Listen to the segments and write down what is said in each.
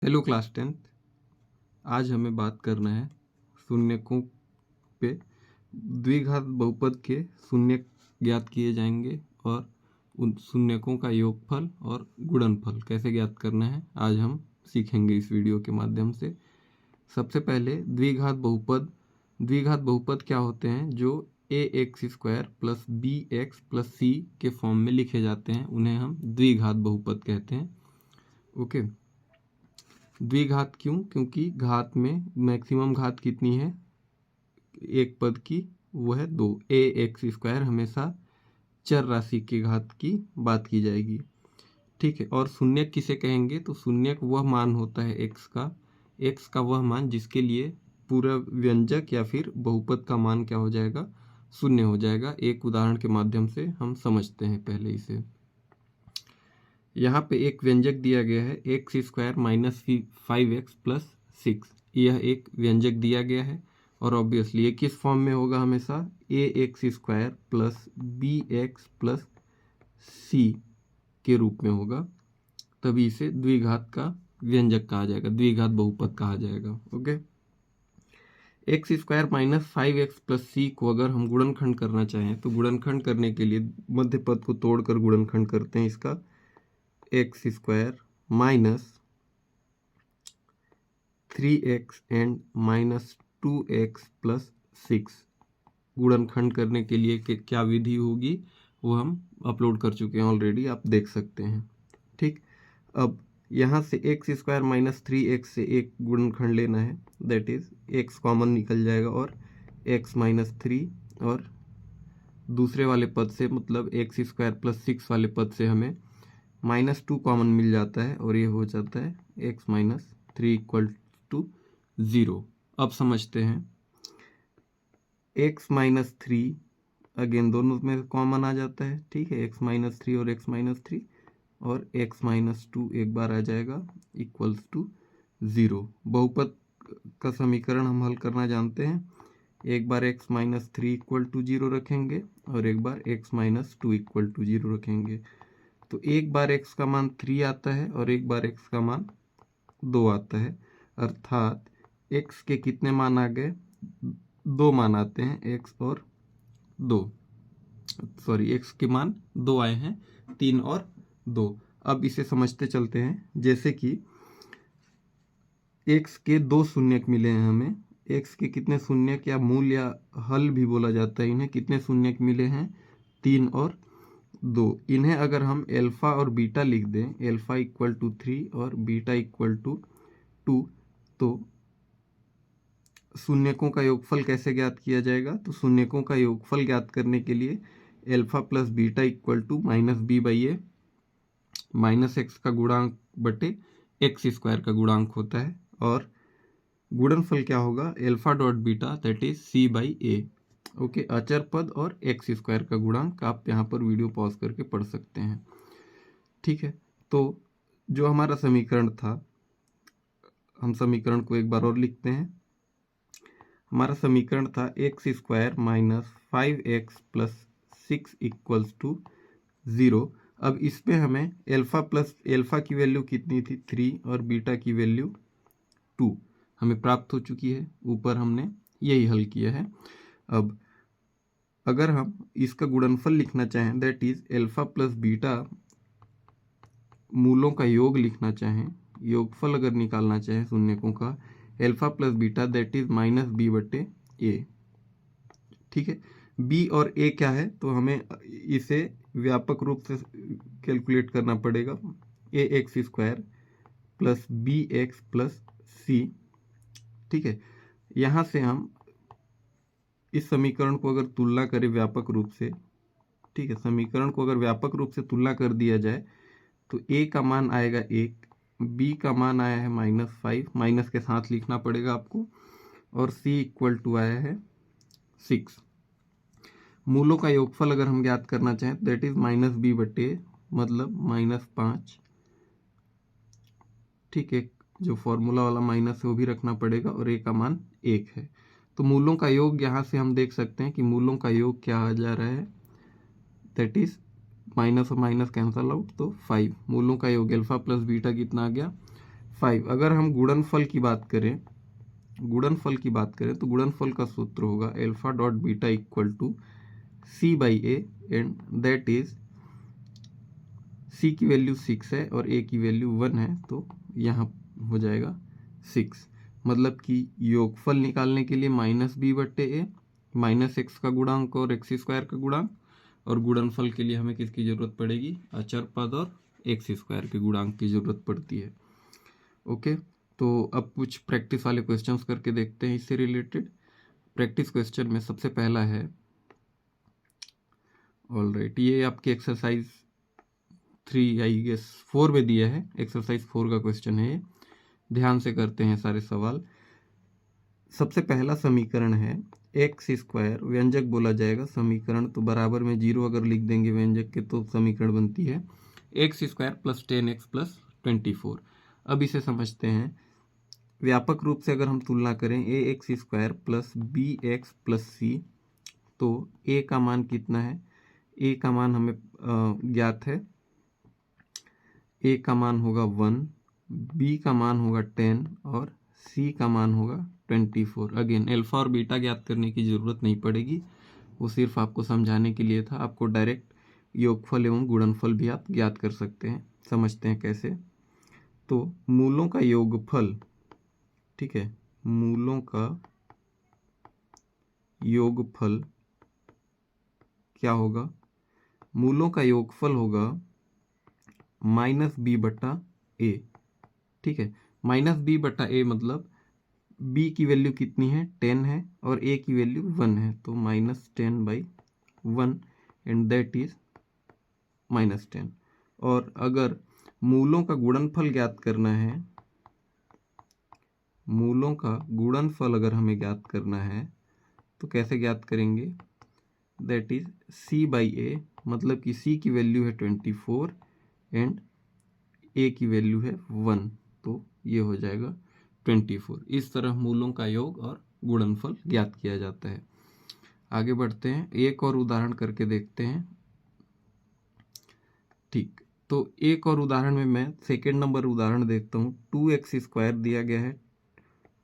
Hello class 10th। आज हमें बात करना है शून्यकों पे। द्विघात बहुपद के शून्य ज्ञात किए जाएंगे और उन शून्यकों का योगफल और गुणनफल कैसे ज्ञात करना है आज हम सीखेंगे इस वीडियो के माध्यम से। सबसे पहले द्विघात बहुपद क्या होते हैं? जो ax² plus bx plus c के फॉर्म में लिखे जाते हैं उन्हें हम द्विघात बहुपद कहते हैं। ओके, द्विघात क्यों? क्योंकि घात में मैक्सिमम घात कितनी है एक पद की? वो है 2। ax² हमेशा चर राशि के घात की बात की जाएगी, ठीक है। और शून्यक किसे कहेंगे? तो शून्यक वह मान होता है x का वह मान जिसके लिए पूरा व्यंजक या फिर बहुपद का मान क्या हो जाएगा? शून्य हो जाएगा। एक उदाहरण के माध्यम से हम समझते हैं पहले इसे। यहाँ पे एक व्यंजक दिया गया है x² माइनस 5x प्लस 6। यह एक व्यंजक दिया गया है और ऑब्वियसली ये किस फॉर्म में होगा? हमेशा ax² plus bx plus c के रूप में होगा, तभी इसे द्विघात का व्यंजक कहा जाएगा, द्विघात बहुपद कहा जाएगा। Okay, x² minus 5x plus c को अगर हम गुणनखंड करना चाहें तो गुणनखंड करने के लिए मध्य पद को तोड़कर गुणनखंड करते हैं इसका। x² minus 3x and minus 2x plus 6 गुणनखंड करने के लिए क्या विधि होगी वो हम अपलोड कर चुके हैं ऑलरेडी, आप देख सकते हैं, ठीक। अब यहाँ से x² माइनस 3x से एक गुणनखंड लेना है, दैट इज x कॉमन निकल जाएगा और x माइनस 3, और दूसरे वाले पद से मतलब x² प्लस 6 वाले पद से हमें -2 कॉमन मिल जाता है और ये हो जाता है x माइनस 3 इक्वल टू 0। अब समझते हैं x माइनस 3 अगेन दोनों में कॉमन आ जाता है, ठीक है। x माइनस 3 और x माइनस 3 और x माइनस 2 एक बार आ जाएगा इक्वल्स टू 0। बहुपद का समीकरण हम हल करना जानते हैं। एक बार x माइनस 3 इक्वल टू 0 रखेंगे और एक बार x माइनस 2 इक्वल टू 0 रखेंगे। तो एक बार x का मान 3 आता है और एक बार x का मान 2 आता है, अर्थात x के कितने मान आ गए? 2 मान आते हैं, x और 2, सॉरी x के मान 2 आए हैं, 3 और 2। अब इसे समझते चलते हैं, जैसे कि x के 2 शून्यक मिले हैं हमें। x के कितने शून्यक या मूल या हल भी बोला जाता है इन्हें, कितने शून्यक मिले हैं? 3 और 2। इन्हें अगर हम अल्फा और बीटा लिख दें, अल्फा इक्वल टू 3 और बीटा इक्वल टू 2, तो शून्यकों का योगफल कैसे ज्ञात किया जाएगा? तो शून्यकों का योगफल ज्ञात करने के लिए alpha plus beta equal to minus B by A minus X का गुणांक बटे x² का गुणांक होता है, और गुणनफल क्या होगा? Alpha dot beta that is c by A. Okay, अचर पद और x² का गुणांक आप यहाँ पर वीडियो पॉज करके पढ़ सकते हैं, ठीक है। तो जो हमारा समीकरण था, हम समीकरण को एक बार और लिखते हैं। हमारा समीकरण था x² minus 5x plus 6 equals to 0। अब इसमें हमें अल्फा की वैल्यू कितनी थी? 3 और बीटा की वैल्यू 2 हमें प्राप्त हो चुकी है। ऊपर हमने यही हल किया है। अब अगर हम इसका गुणनफल लिखना चाहें, that is alpha plus beta मूलों का योग लिखना चाहें, योगफल अगर निकालना चाहें शून्यकों का, alpha plus beta that is minus B बटे ए, ठीक है। बी और ए क्या है? तो हमें इसे व्यापक रूप से कैलकुलेट करना पड़ेगा। ax² plus bx plus c, ठीक है। यहाँ से हम इस समीकरण को अगर तुलना करें व्यापक रूप से, ठीक है, समीकरण को अगर व्यापक रूप से तुलना कर दिया जाए तो a का मान आएगा 1, b का मान आया है -5, माइनस के साथ लिखना पड़ेगा आपको, और c इक्वल टू आया है 6। मूलों का योगफल अगर हम ज्ञात करना चाहें दैट इज माइनस बी बटे मतलब -5, ठीक है। जो फॉर्मूला वाला माइनस है वो भी रखना पड़ेगा और a का मान 1 है। तो मूलों का योग यहाँ से हम देख सकते हैं कि मूलों का योग क्या आ जा रहा है, दैट इज माइनस और माइनस कैंसल आउट, तो 5। मूलों का योग अल्फा प्लस बीटा कितना आ गया? 5। अगर हम गुणनफल की बात करें तो गुणनफल का सूत्र होगा alpha dot beta equal to C by A, and that is C की वैल्यू 6 है और ए की वैल्यू 1 है, तो यहाँ हो जाएगा 6। मतलब कि योगफल निकालने के लिए -b/a, -x का गुणांक और x² का गुणांक, और गुणनफल के लिए हमें किसकी जरूरत पड़ेगी, अचर पद और x² के गुणांक की जरूरत पड़ती है। ओके, तो अब कुछ प्रैक्टिस वाले क्वेश्चंस करके देखते हैं इससे रिलेटेड। प्रैक्टिस क्वेश्चन में सबसे पहला है, ऑलराइट, ये आपकी एक्सरसाइज 3 आई गेस 4 में दिया है, एक्सरसाइज 4 का क्वेश्चन है ये। ध्यान से करते हैं सारे सवाल। सबसे पहला समीकरण है x² व्यंजक बोला जाएगा, समीकरण तो बराबर में 0 अगर लिख देंगे व्यंजक के तो समीकरण बनती है x² + 10x + 24। अब इसे समझते हैं। व्यापक रूप से अगर हम तुलना करें ax² + bx + c, तो a का मान कितना है, a का मान हमें ज्ञात है, a का मान होगा 1, b का मान होगा 10 और c का मान होगा 24। अगेन अल्फा और बीटा ज्ञात करने की ज़रूरत नहीं पड़ेगी, वो सिर्फ आपको समझाने के लिए था। आपको डायरेक्ट योगफल एवं गुणनफल भी आप ज्ञात कर सकते हैं। समझते हैं कैसे। तो मूलों का योगफल, ठीक है, मूलों का योगफल क्या होगा, मूलों का योगफल होगा -b/a, ठीक है। -b/a मतलब b की वैल्यू कितनी है, 10 है, और a की वैल्यू 1 है, तो -10/1 एंड दैट इज -10। और अगर मूलों का गुणनफल ज्ञात करना है, मूलों का गुणनफल अगर हमें ज्ञात करना है तो कैसे ज्ञात करेंगे, दैट इज c/a, मतलब कि c की वैल्यू है 24 एंड a की वैल्यू है 1, तो ये हो जाएगा 24। इस तरह मूलों का योग और गुणनफल ज्ञात किया जाता है। आगे बढ़ते हैं, एक और उदाहरण करके देखते हैं। ठीक, तो एक और उदाहरण में मैं सेकेंड नंबर उदाहरण देखता हूँ। 2x² दिया गया है,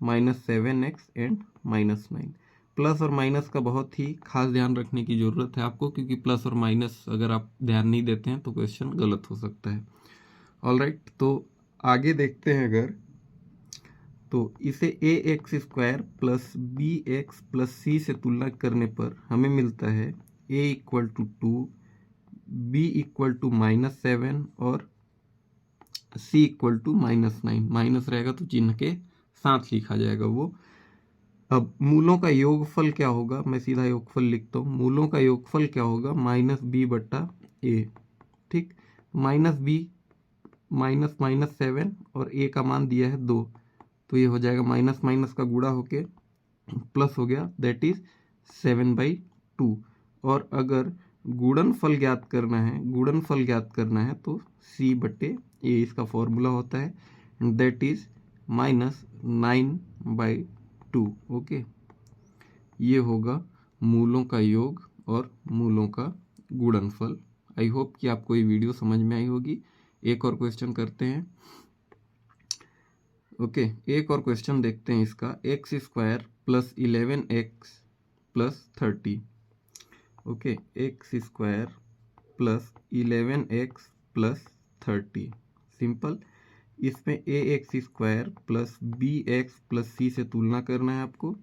-7x एंड -9। प्लस और माइनस का बहुत ही खास ध्यान रखने की ज़रूरत है आपको, क्योंकि प्लस और माइनस अगर आप ध्यान नहीं देते हैं तो क्वेश्चन गलत हो सकता है। ऑलराइट, तो आगे देखते हैं अगर, तो इसे ax² + bx + c से तुलना करने पर हमें मिलता है a = 2, b = -7 और c = -9। माइनस रहेगा तो चिन्ह के साथ लिखा जाएगा वो। अब मूलों का योगफल क्या होगा, मैं सीधा योगफल लिखता हूँ। मूलों का योगफल क्या होगा, -b/a, ठीक। -b -7 और a का मान दिया है 2, तो ये हो जाएगा माइनस माइनस का गुणा होके प्लस हो गया, दैट इज 7/2। और अगर गुणनफल ज्ञात करना है तो c/a इसका फॉर्मूला होता है, दैट इज -9/2। ओके, ये होगा मूलों का योग और मूलों का गुणनफल। आई होप कि आपको ये वीडियो समझ में आई होगी। एक और क्वेश्चन करते हैं। ओके, एक और क्वेश्चन देखते हैं इसका, x² + 11x + 30। Okay, x² + 11x + 30 simple. इसमें ax² + bx + c से तुलना करना है आपको।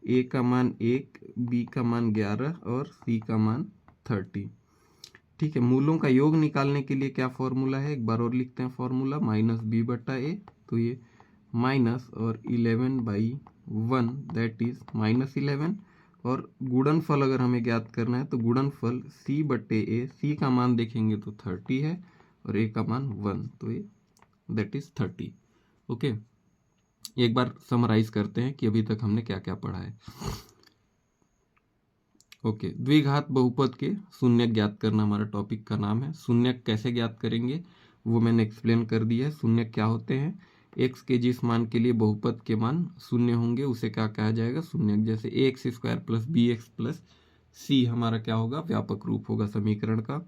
a का मान 1, b का मान 11 और c का मान 30, ठीक है। मूलों का योग निकालने के लिए क्या फॉर्मूला है, एक बार और लिखते हैं फॉर्मूला, -b/a, तो ये माइनस और 11/1 दैट इज -11। और गुणनफल अगर हमें ज्ञात करना है तो गुणनफल c/a, c का मान देखेंगे तो 30 है और a का मान 1, तो ये दैट इज 30। ओके, एक बार समराइज करते हैं कि अभी तक हमने क्या क्या पढ़ा है। ओके, द्विघात बहुपद के शून्य ज्ञात करना हमारा टॉपिक का नाम है। शून्य कैसे ज्ञात करेंगे वो मैंने एक्सप्लेन कर दिया है। शून्य क्या होते हैं, x के जिस मान के लिए बहुपद के मान शून्य होंगे उसे क्या कहा जाएगा, शून्य। जैसे ax² + bx + c हमारा क्या होगा, व्यापक रूप होगा समीकरण का।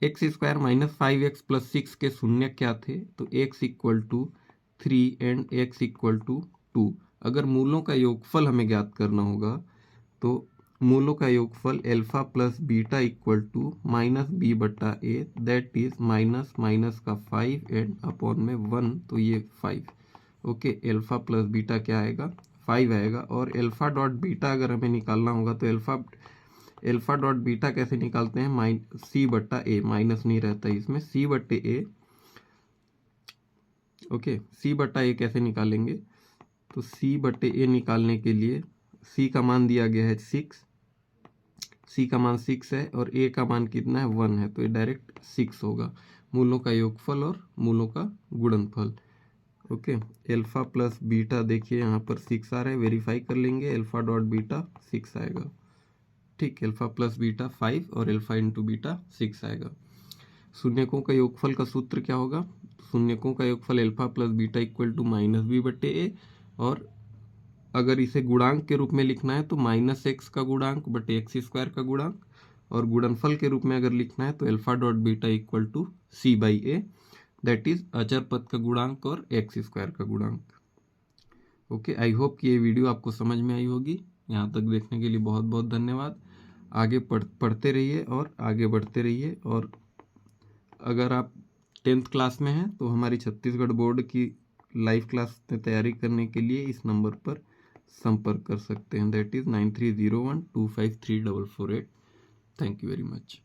X square minus 5x plus 6 के शून्य क्या थे, तो x equal to 3 and x equal to 2। अगर मूलों का योगफल हमें ज्ञात करना होगा तो मूलों का योगफल alpha plus beta equal to minus B बटा A, that is minus minus का 5 एंड अपॉन में 1, तो ये 5। ओके, एल्फा प्लस बीटा क्या आएगा, 5 आएगा। और एल्फा डॉट बीटा अगर हमें निकालना होगा तो एल्फा डॉट बीटा कैसे निकालते हैं, सी बटा ए, माइनस नहीं रहता इसमें, सी बटे ए। ओके, सी बटा ए कैसे निकालेंगे, तो सी बटे ए निकालने के लिए सी का मान दिया गया है 6, सी का मान 6 है और ए का मान कितना है 1 है, तो ये डायरेक्ट 6 होगा। मूलों का योगफल और मूलों का गुणनफल। ओके, एल्फा प्लस बीटा देखिए यहाँ पर 6 आ रहा है, वेरीफाई कर लेंगे, एल्फा डॉट बीटा 6 आएगा। ठीक, एल्फा प्लस बीटा 5 और एल्फा इंटू बीटा 6 आएगा। शून्यकों का योगफल का सूत्र क्या होगा, शून्यकों का योगफल alpha plus beta equal to minus B बटे ए, और अगर इसे गुणांक के रूप में लिखना है तो माइनस एक्स का गुणांक बटे एक्स स्क्वायर का गुणांक, और गुणनफल के रूप में अगर लिखना है तो alpha dot beta equal to C by A, that is अचर पद का गुणांक और एक्स स्क्वायर का गुणांक। ओके, आई होप कि ये वीडियो आपको समझ में आई होगी। यहाँ तक देखने के लिए बहुत बहुत धन्यवाद। आगे पढ़ते रहिए और आगे बढ़ते रहिए। और अगर आप 10th क्लास में हैं तो हमारी छत्तीसगढ़ बोर्ड की लाइव क्लास में तैयारी करने के लिए इस नंबर पर संपर्क कर सकते हैं, that is 9301253448। Thank you very much.